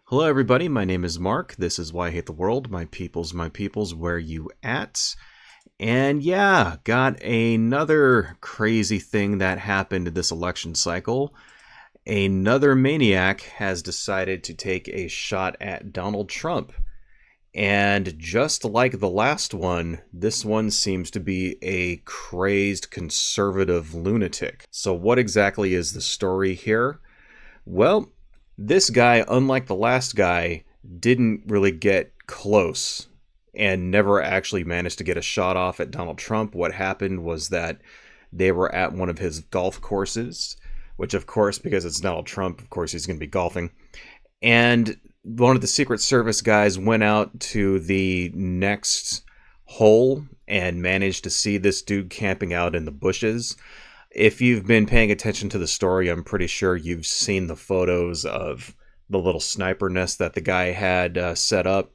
Hello, everybody. My name is Mark. This is Why I Hate the World. My peoples, where you at? And yeah, got another crazy thing that happened this election cycle. Another maniac has decided to take a shot at Donald Trump. And just like the last one, this one seems to be a crazed conservative lunatic. So, what exactly is the story here? Well, this guy, unlike the last guy, didn't really get close and never actually managed to get a shot off at Donald Trump. What happened was that they were at one of his golf courses, which, of course, because it's Donald Trump, of course, he's going to be golfing. And one of the Secret Service guys went out to the next hole and managed to see this dude camping out in the bushes. If you've been paying attention to the story, I'm pretty sure you've seen the photos of the little sniper nest that the guy had set up.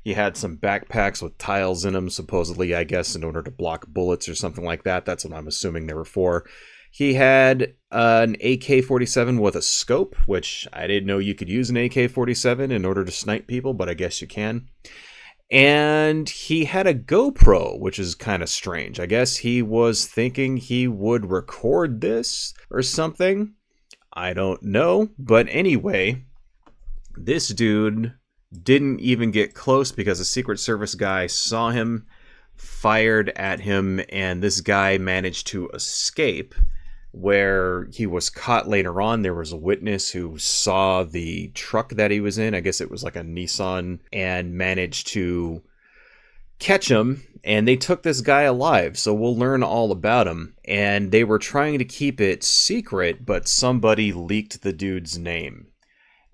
He had some backpacks with tiles in them, supposedly, I guess, in order to block bullets or something like that. That's what I'm assuming they were for. He had an AK-47 with a scope, which I didn't know you could use an AK-47 in order to snipe people, but I guess you can. And he had a GoPro, which is kind of strange. I guess he was thinking he would record this or something. I don't know. But anyway, this dude didn't even get close because a Secret Service guy saw him, fired at him, and this guy managed to escape. Where he was caught later on, there was a witness who saw the truck that he was in. I guess it was like a Nissan, and managed to catch him. And they took this guy alive, so we'll learn all about him. And they were trying to keep it secret, but somebody leaked the dude's name.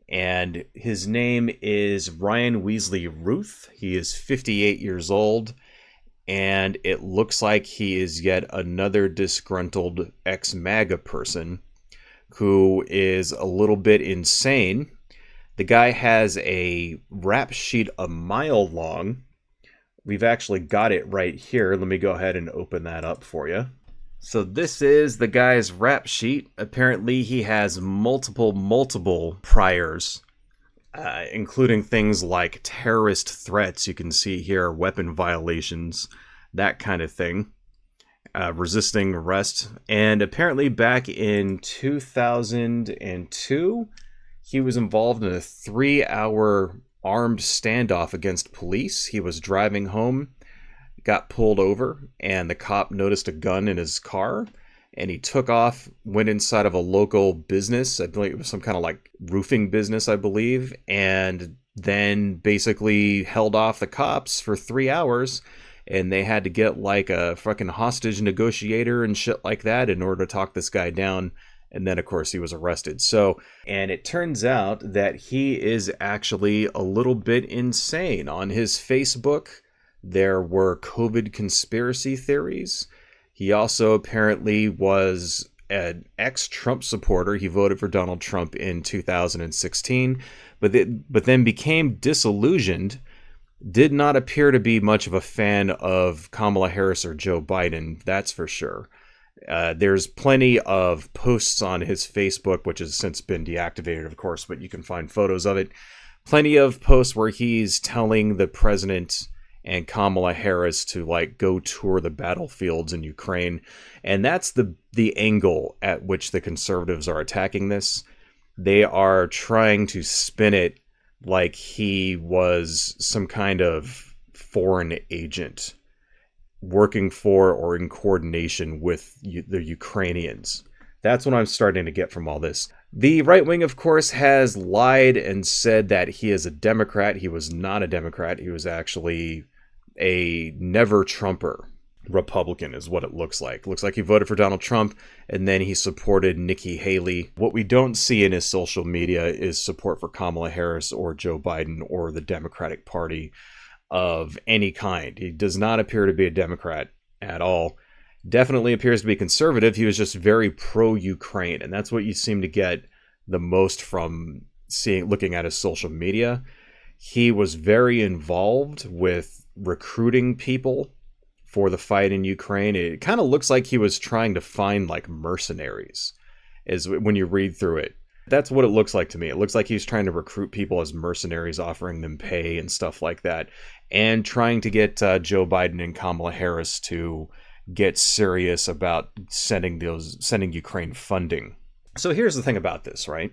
And his name is Ryan Weasley Ruth. He is 58 years old. And it looks like he is yet another disgruntled ex-MAGA person who is a little bit insane. The guy has a rap sheet a mile long. We've actually got it right here. Let me go ahead and open that up for you. So this is the guy's rap sheet. Apparently he has multiple priors. Including things like terrorist threats, you can see here, weapon violations, that kind of thing, resisting arrest. And apparently back in 2002, he was involved in a 3-hour armed standoff against police. He was driving home, got pulled over, and the cop noticed a gun in his car. And he took off, went inside of a local business. I believe it was some kind of like roofing business, I believe. And then basically held off the cops for 3 hours. And they had to get like a fucking hostage negotiator and shit like that in order to talk this guy down. And then, of course, he was arrested. So, and it turns out that he is actually a little bit insane. On his Facebook, there were COVID conspiracy theories. He also apparently was an ex-Trump supporter. He voted for Donald Trump in 2016, but then became disillusioned. Did not appear to be much of a fan of Kamala Harris or Joe Biden, that's for sure. There's plenty of posts on his Facebook, which has since been deactivated, of course, but you can find photos of it. Plenty of posts where he's telling the president and Kamala Harris to like go tour the battlefields in Ukraine. And that's the angle at which the conservatives are attacking this. They are trying to spin it like he was some kind of foreign agent working for or in coordination with the Ukrainians. That's what I'm starting to get from all this. The right wing, of course, has lied and said that he is a Democrat. He was not a Democrat. He was actually a never-Trumper Republican is what it looks like. Looks like he voted for Donald Trump, and then he supported Nikki Haley. What we don't see in his social media is support for Kamala Harris or Joe Biden or the Democratic Party of any kind. He does not appear to be a Democrat at all. Definitely appears to be conservative. He was just very pro-Ukraine, and that's what you seem to get the most from looking at his social media. He was very involved with recruiting people for the fight in Ukraine. It kind of looks like he was trying to find like mercenaries, is when you read through it. That's what it looks like to me. It looks like he's trying to recruit people as mercenaries, offering them pay and stuff like that, and trying to get Joe Biden and Kamala Harris to get serious about sending Ukraine funding. So here's the thing about this, right?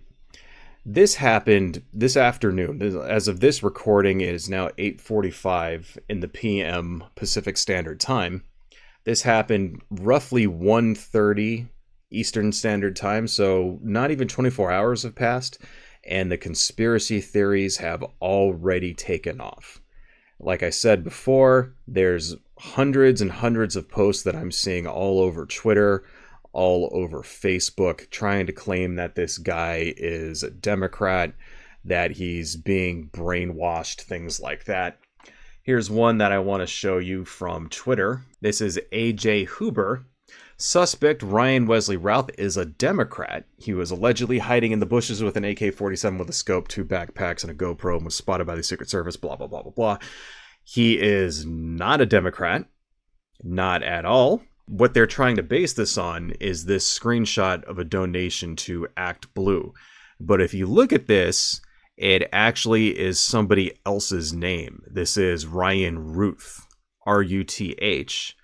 This happened this afternoon. As of this recording, it is now 8:45 in the PM Pacific Standard Time. This happened roughly 1:30 Eastern Standard Time, so not even 24 hours have passed, and the conspiracy theories have already taken off. Like I said before, there's hundreds and hundreds of posts that I'm seeing all over Twitter, all over Facebook, trying to claim that this guy is a Democrat, that he's being brainwashed, things like that. Here's one that I want to show you from Twitter. This is AJ Huber. Suspect Ryan Wesley Routh is a Democrat. He was allegedly hiding in the bushes with an AK-47 with a scope, 2 backpacks, and a GoPro, and was spotted by the Secret Service, blah, blah, blah, blah, blah. He is not a Democrat. Not at all. What they're trying to base this on is this screenshot of a donation to Act Blue. But if you look at this, it actually is somebody else's name. This is Ryan Ruth, R-U-T-H.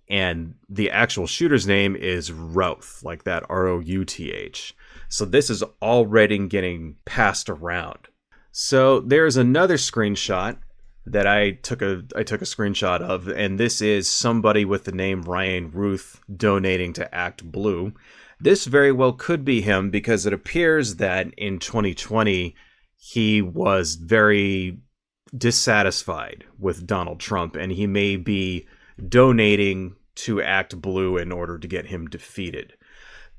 And the actual shooter's name is Routh, like that, R-O-U-T-H. So this is already getting passed around. So there's another screenshot that I took a screenshot of, and this is somebody with the name Ryan Ruth donating to Act Blue. This very well could be him, because it appears that in 2020 he was very dissatisfied with Donald Trump, and he may be donating to Act Blue in order to get him defeated.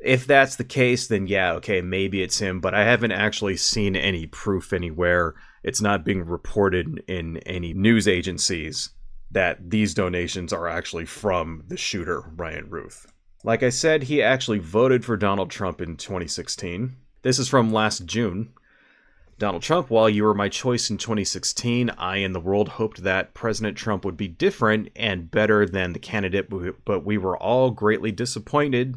If that's the case, then yeah, okay, maybe it's him, but I haven't actually seen any proof anywhere. It's not being reported in any news agencies that these donations are actually from the shooter, Ryan Ruth. Like I said, he actually voted for Donald Trump in 2016. This is from last June. Donald Trump, while you were my choice in 2016, I and the world hoped that President Trump would be different and better than the candidate, but we were all greatly disappointed.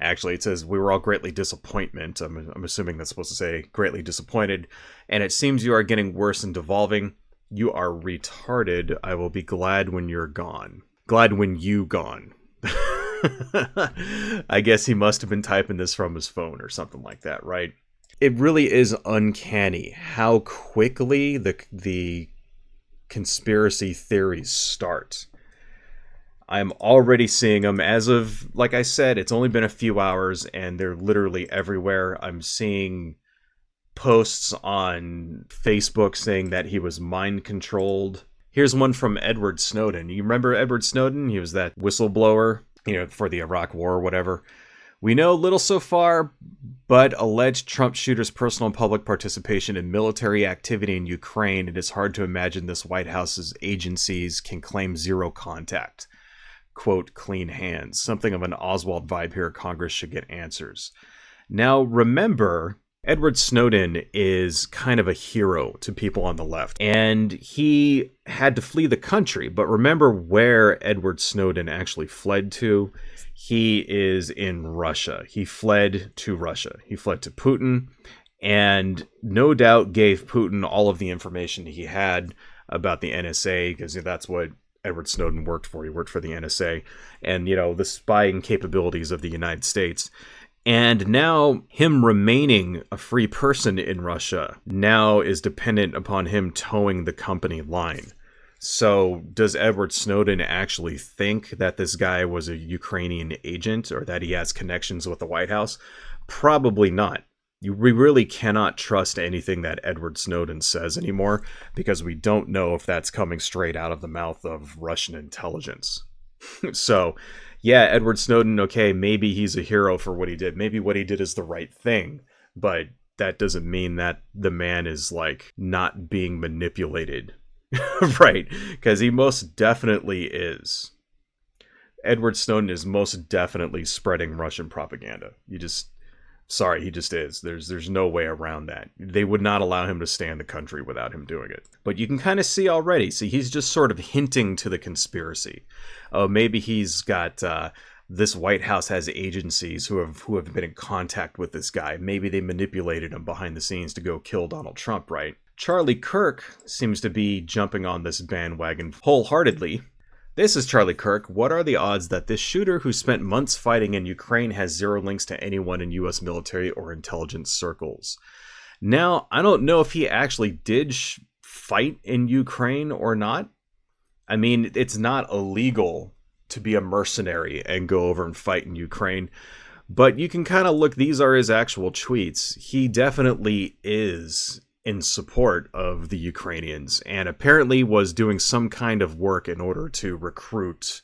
Actually, it says we were all greatly disappointment. I'm assuming that's supposed to say greatly disappointed. And it seems you are getting worse and devolving. You are retarded. I will be glad when you're gone. Glad when you gone. I guess he must have been typing this from his phone or something like that, right? It really is uncanny how quickly the conspiracy theories start. I'm already seeing them as of, like I said, it's only been a few hours and they're literally everywhere. I'm seeing posts on Facebook saying that he was mind controlled. Here's one from Edward Snowden. You remember Edward Snowden? He was that whistleblower, for the Iraq War or whatever. We know little so far, but alleged Trump shooters' personal and public participation in military activity in Ukraine, it is hard to imagine this White House's agencies can claim zero contact. Quote, clean hands. Something of an Oswald vibe here. Congress should get answers. Now, remember, Edward Snowden is kind of a hero to people on the left, and he had to flee the country. But remember where Edward Snowden actually fled to? He is in Russia. He fled to Russia. He fled to Putin, and no doubt gave Putin all of the information he had about the NSA, because that's what Edward Snowden worked for. He worked for the NSA and, the spying capabilities of the United States. And now him remaining a free person in Russia now is dependent upon him towing the company line. So does Edward Snowden actually think that this guy was a Ukrainian agent or that he has connections with the White House? Probably not. We really cannot trust anything that Edward Snowden says anymore, because we don't know if that's coming straight out of the mouth of Russian intelligence. So, yeah, Edward Snowden, okay, maybe he's a hero for what he did. Maybe what he did is the right thing, but that doesn't mean that the man is, not being manipulated. Right, because he most definitely is. Edward Snowden is most definitely spreading Russian propaganda. Sorry, he just is. There's no way around that. They would not allow him to stay in the country without him doing it. But you can kind of see already. See, he's just sort of hinting to the conspiracy. Oh, maybe he's got this White House has agencies who have been in contact with this guy. Maybe they manipulated him behind the scenes to go kill Donald Trump, right? Charlie Kirk seems to be jumping on this bandwagon wholeheartedly. This is Charlie Kirk. What are the odds that this shooter who spent months fighting in Ukraine has zero links to anyone in U.S. military or intelligence circles? Now, I don't know if he actually did fight in Ukraine or not. I mean, it's not illegal to be a mercenary and go over and fight in Ukraine. But you can kind of look, these are his actual tweets. He definitely is in support of the Ukrainians and apparently was doing some kind of work in order to recruit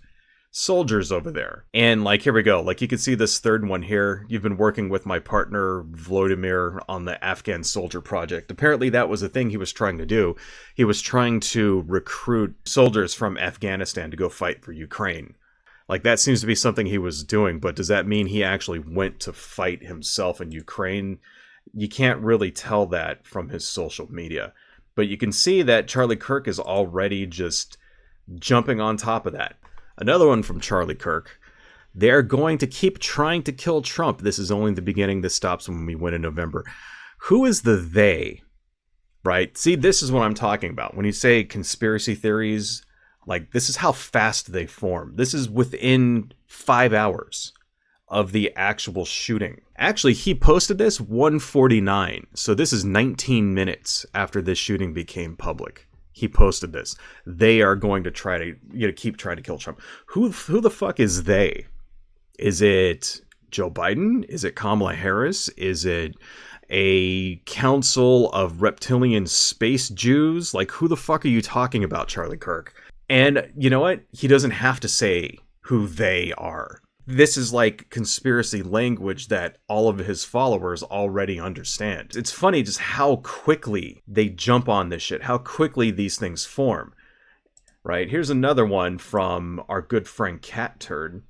soldiers over there. And like, here we go. Like, you can see this third one here. You've been working with my partner Vladimir on the Afghan soldier project. Apparently that was a thing he was trying to do. He was trying to recruit soldiers from Afghanistan to go fight for Ukraine. Like, that seems to be something he was doing, but does that mean he actually went to fight himself in Ukraine? You can't really tell that from his social media. But you can see that Charlie Kirk is already just jumping on top of that. Another one from Charlie Kirk. They're going to keep trying to kill Trump. This is only the beginning. This stops when we win in November. Who is the they? Right? See, this is what I'm talking about. When you say conspiracy theories, like, this is how fast they form. This is within 5 hours of the actual shooting. Actually, he posted this 1:49. So this is 19 minutes after this shooting became public. He posted this. They are going to try to, keep trying to kill Trump. Who the fuck is they? Is it Joe Biden? Is it Kamala Harris? Is it a council of reptilian space Jews? Like, who the fuck are you talking about, Charlie Kirk? And you know what? He doesn't have to say who they are. This is like conspiracy language that all of his followers already understand. It's funny just how quickly they jump on this shit, how quickly these things form. Right? Here's another one from our good friend Cat Turd.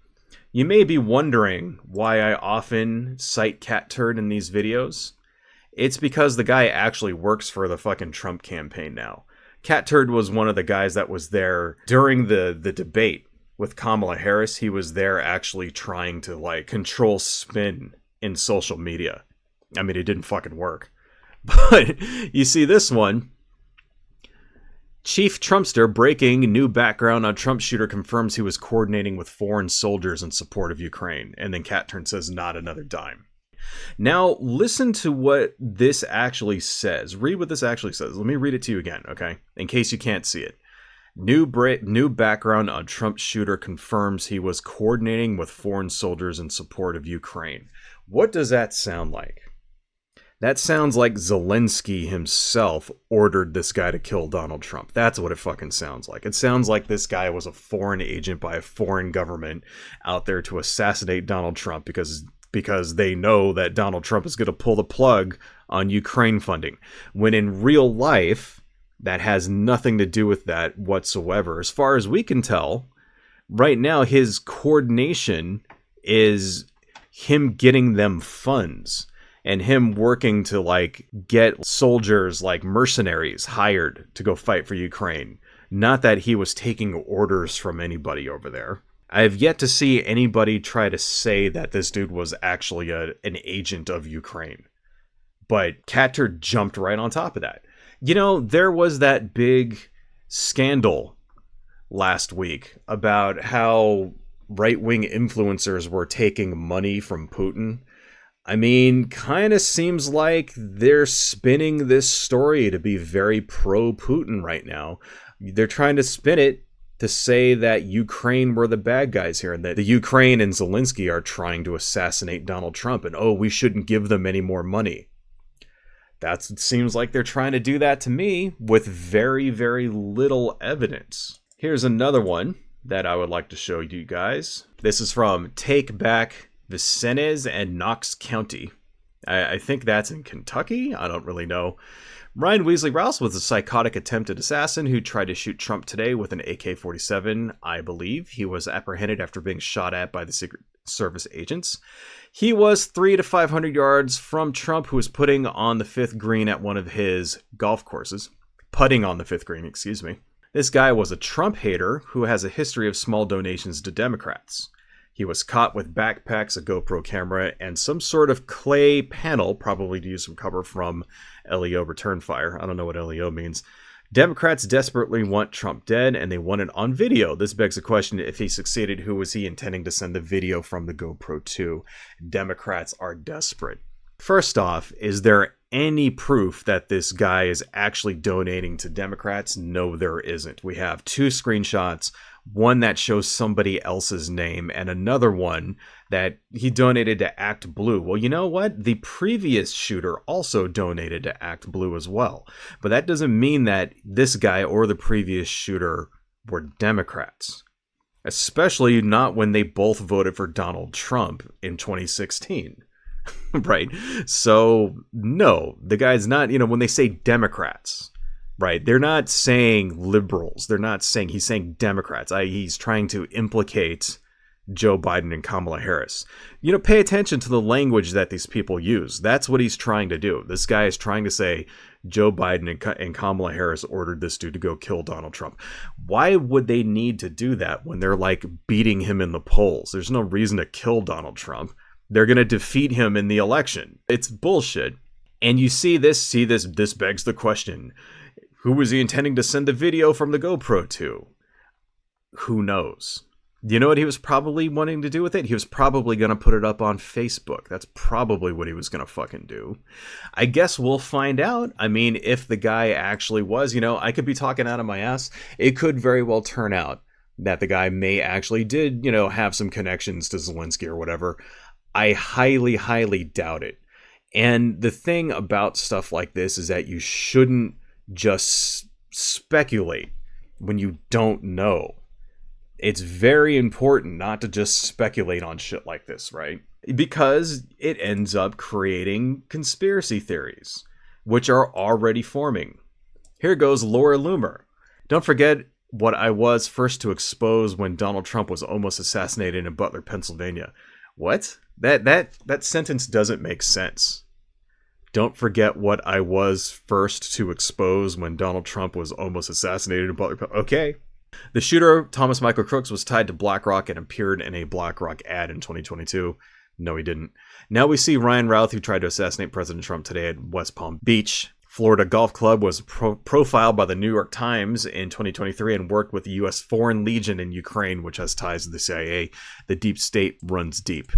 You may be wondering why I often cite Cat Turd in these videos. It's because the guy actually works for the fucking Trump campaign now. Cat Turd was one of the guys that was there during the debate with Kamala Harris. He was there actually trying to, like, control spin in social media. I mean, it didn't fucking work. But you see this one. Chief Trumpster breaking new background on Trump shooter confirms he was coordinating with foreign soldiers in support of Ukraine. And then Cat Turd says, not another dime. Now, listen to what this actually says. Read what this actually says. Let me read it to you again, okay? In case you can't see it. New background on Trump shooter confirms he was coordinating with foreign soldiers in support of Ukraine. What does that sound like? That sounds like Zelensky himself ordered this guy to kill Donald Trump. That's what it fucking sounds like. It sounds like this guy was a foreign agent by a foreign government out there to assassinate Donald Trump because they know that Donald Trump is going to pull the plug on Ukraine funding. When in real life, that has nothing to do with that whatsoever. As far as we can tell, right now his coordination is him getting them funds and him working to, like, get soldiers, like mercenaries, hired to go fight for Ukraine. Not that he was taking orders from anybody over there. I have yet to see anybody try to say that this dude was actually an agent of Ukraine. But Cat Turd jumped right on top of that. You know, there was that big scandal last week about how right-wing influencers were taking money from Putin. I mean, kind of seems like they're spinning this story to be very pro-Putin right now. They're trying to spin it to say that Ukraine were the bad guys here and that the Ukraine and Zelensky are trying to assassinate Donald Trump and, oh, we shouldn't give them any more money. It seems like they're trying to do that to me with very, very little evidence. Here's another one that I would like to show you guys. This is from Take Back Vincennes and Knox County. I think that's in Kentucky. I don't really know. Ryan Weasley Rouse was a psychotic attempted assassin who tried to shoot Trump today with an AK-47, I believe. He was apprehended after being shot at by the Secret Service agents. He was 300 to 500 yards from Trump, who was putting on the fifth green at one of his golf courses. Putting on the fifth green, excuse me. This guy was a Trump hater who has a history of small donations to Democrats. He was caught with backpacks, a GoPro camera, and some sort of clay panel, probably to use some cover from LEO return fire. I don't know what LEO means. Democrats desperately want Trump dead, and they want it on video. This begs the question, if he succeeded, who was he intending to send the video from the GoPro to? Democrats are desperate. First off, is there any proof that this guy is actually donating to Democrats? No, there isn't. We have 2 screenshots, one that shows somebody else's name and another one that he donated to Act Blue. Well, you know what? The previous shooter also donated to Act Blue as well. But that doesn't mean that this guy or the previous shooter were Democrats. Especially not when they both voted for Donald Trump in 2016. Right? So, no, the guy's not, when they say Democrats, right, they're not saying liberals. They're not saying, he's saying Democrats, i.e. he's trying to implicate Joe Biden and Kamala Harris. Pay attention to the language that these people use. That's what he's trying to do. This guy is trying to say Joe Biden and Kamala Harris ordered this dude to go kill Donald Trump. Why would they need to do that when they're like beating him in the polls? There's no reason to kill Donald Trump. They're going to defeat him in the election. It's bullshit. And you see this begs the question, who was he intending to send the video from the GoPro to? Who knows? You know what he was probably wanting to do with it? He was probably going to put it up on Facebook. That's probably what he was going to fucking do. I guess we'll find out. I mean, if the guy actually was, I could be talking out of my ass. It could very well turn out that the guy may actually did, have some connections to Zelensky or whatever. I highly, highly doubt it. And the thing about stuff like this is that you shouldn't just speculate when you don't know. It's very important not to just speculate on shit like this, right? Because it ends up creating conspiracy theories, which are already forming. Here goes Laura Loomer. Don't forget what I was first to expose when Donald Trump was almost assassinated in Butler, Pennsylvania. What? That sentence doesn't make sense. Don't forget what I was first to expose when Donald Trump was almost assassinated in Butler. Okay. The shooter, Thomas Michael Crooks, was tied to BlackRock and appeared in a BlackRock ad in 2022. No, he didn't. Now we see Ryan Routh, who tried to assassinate President Trump today at West Palm Beach. Florida Golf Club was profiled by the New York Times in 2023 and worked with the U.S. Foreign Legion in Ukraine, which has ties to the CIA. The deep state runs deep.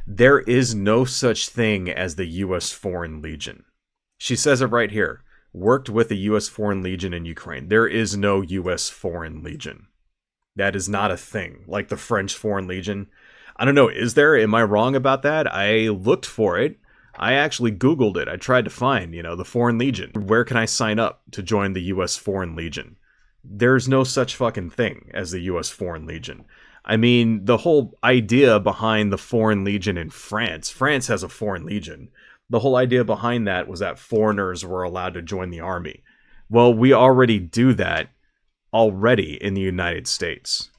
There is no such thing as the U.S. Foreign Legion. She says it right here. Worked with the U.S. Foreign Legion in Ukraine. There is no U.S. Foreign Legion. That is not a thing. Like the French Foreign Legion. I don't know. Is there? Am I wrong about that? I looked for it. I actually Googled it. I tried to find, the Foreign Legion. Where can I sign up to join the U.S. Foreign Legion? There's no such fucking thing as the U.S. Foreign Legion. I mean, the whole idea behind the Foreign Legion in France has a Foreign Legion. The whole idea behind that was that foreigners were allowed to join the army. Well, we already do that already in the United States.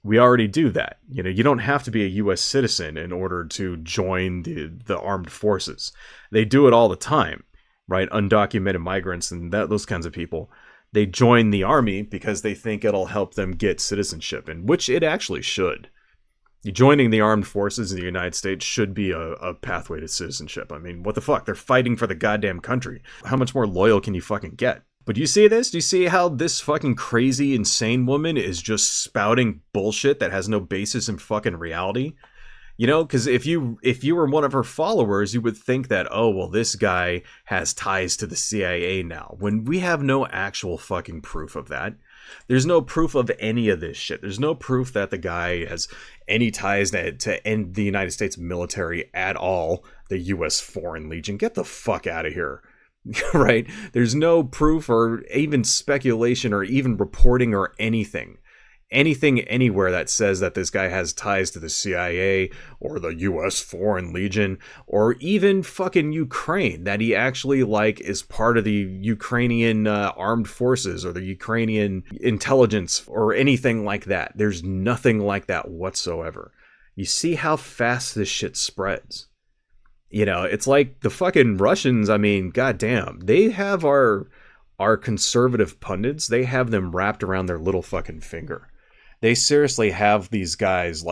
We already do that. You don't have to be a U.S. citizen in order to join the armed forces. They do it all the time, right? Undocumented migrants and those kinds of people. They join the army because they think it'll help them get citizenship, and which it actually should. Joining the armed forces in the United States should be a pathway to citizenship. I mean, what the fuck? They're fighting for the goddamn country. How much more loyal can you fucking get? But do you see this? Do you see how this fucking crazy, insane woman is just spouting bullshit that has no basis in fucking reality? Because if you were one of her followers, you would think that, oh, well, this guy has ties to the CIA now, when we have no actual fucking proof of that. There's no proof of any of this shit. There's no proof that the guy has any ties to end the United States military at all. The U.S. Foreign Legion. Get the fuck out of here. Right? There's no proof or even speculation or even reporting or anything anywhere that says that this guy has ties to the CIA or the U.S. Foreign Legion or even fucking Ukraine, that he actually is part of the Ukrainian armed forces or the Ukrainian intelligence or anything like that. There's nothing like that whatsoever. You see how fast this shit spreads. It's like the fucking Russians. I mean, goddamn, they have our conservative pundits. They have them wrapped around their little fucking finger. They seriously have these guys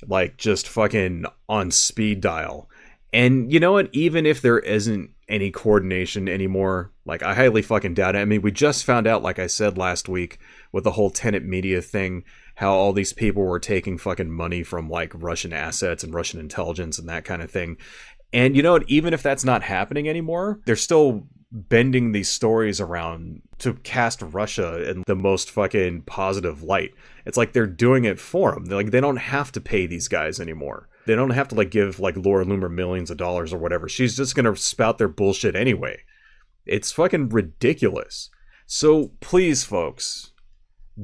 like just fucking on speed dial. And you know what? Even if there isn't any coordination anymore, like I highly fucking doubt it. I mean, we just found out, like I said last week, with the whole Tenet Media thing, how all these people were taking fucking money from like Russian assets and Russian intelligence and that kind of thing. And you know what? Even if that's not happening anymore, they're still bending these stories around to cast Russia in the most fucking positive light. It's like they're doing it for them. They're like, they don't have to pay these guys anymore. They don't have to like give like Laura Loomer millions of dollars or whatever. She's just gonna spout their bullshit anyway. It's fucking ridiculous. So please, folks,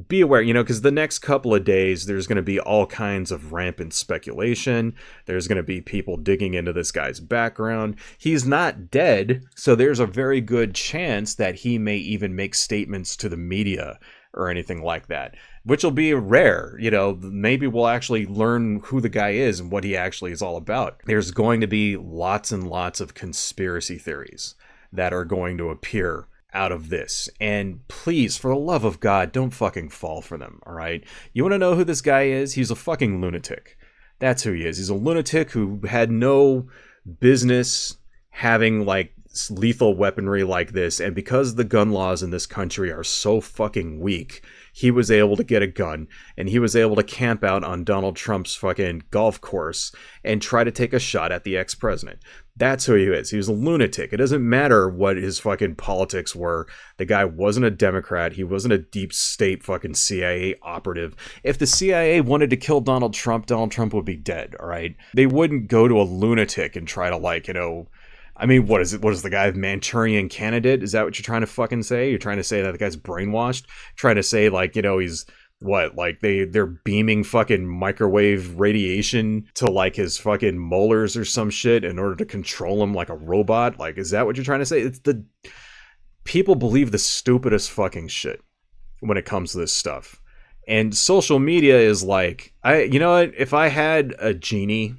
be aware, because the next couple of days, there's going to be all kinds of rampant speculation. There's going to be people digging into this guy's background. He's not dead, so there's a very good chance that he may even make statements to the media or anything like that, which will be rare. Maybe we'll actually learn who the guy is and what he actually is all about. There's going to be lots and lots of conspiracy theories that are going to appear out of this, and please, for the love of God, don't fucking fall for them. All right, you want to know who this guy is? He's a fucking lunatic. That's who he is. He's a lunatic who had no business having like lethal weaponry like this, and because the gun laws in this country are so fucking weak, he was able to get a gun, and he was able to camp out on Donald Trump's fucking golf course and try to take a shot at the ex-president. That's who he is. He was a lunatic. It doesn't matter what his fucking politics were. The guy wasn't a Democrat. He wasn't a deep state fucking CIA operative. If the CIA wanted to kill Donald Trump would be dead, all right? They wouldn't go to a lunatic and try to I mean, what is it? What is the guy, Manchurian candidate? Is that what you're trying to fucking say? You're trying to say that the guy's brainwashed? Trying to say, like, he's what? Like, they're beaming fucking microwave radiation to, like, his fucking molars or some shit in order to control him like a robot? Like, is that what you're trying to say? People believe the stupidest fucking shit when it comes to this stuff. And social media is like, you know what? If I had a genie,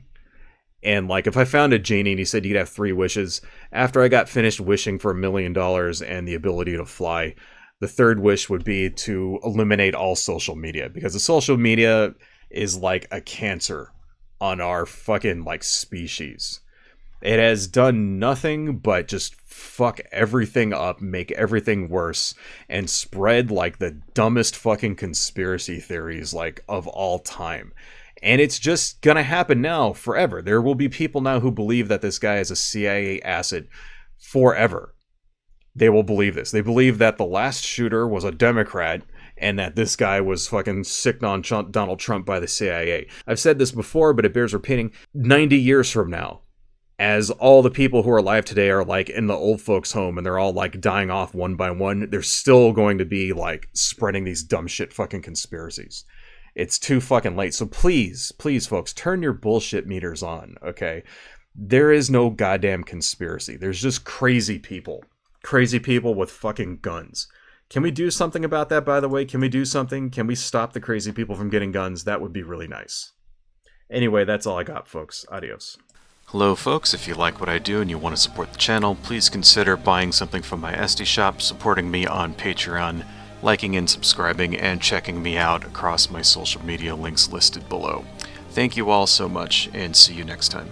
and like if I found a genie and he said you could have 3 wishes, after I got finished wishing for $1 million and the ability to fly, the 3rd wish would be to eliminate all social media, because the social media is like a cancer on our fucking like species. It has done nothing but just fuck everything up, make everything worse, and spread like the dumbest fucking conspiracy theories like of all time. And it's just gonna happen now forever. There will be people now who believe that this guy is a CIA asset forever. They will believe this. They believe that the last shooter was a Democrat and that this guy was fucking sicked on Donald Trump by the CIA. I've said this before, but it bears repeating. 90 years from now, as all the people who are alive today are like in the old folks' home and they're all like dying off one by one, they're still going to be like spreading these dumb shit fucking conspiracies. It's too fucking late. So please, folks, turn your bullshit meters on, okay? There is no goddamn conspiracy. There's just crazy people. Crazy people with fucking guns. Can we do something about that, by the way? Can we do something? Can we stop the crazy people from getting guns? That would be really nice. Anyway, that's all I got, folks. Adios. Hello, folks. If you like what I do and you want to support the channel, please consider buying something from my Etsy shop, supporting me on Patreon, liking and subscribing, and checking me out across my social media links listed below. Thank you all so much, and see you next time.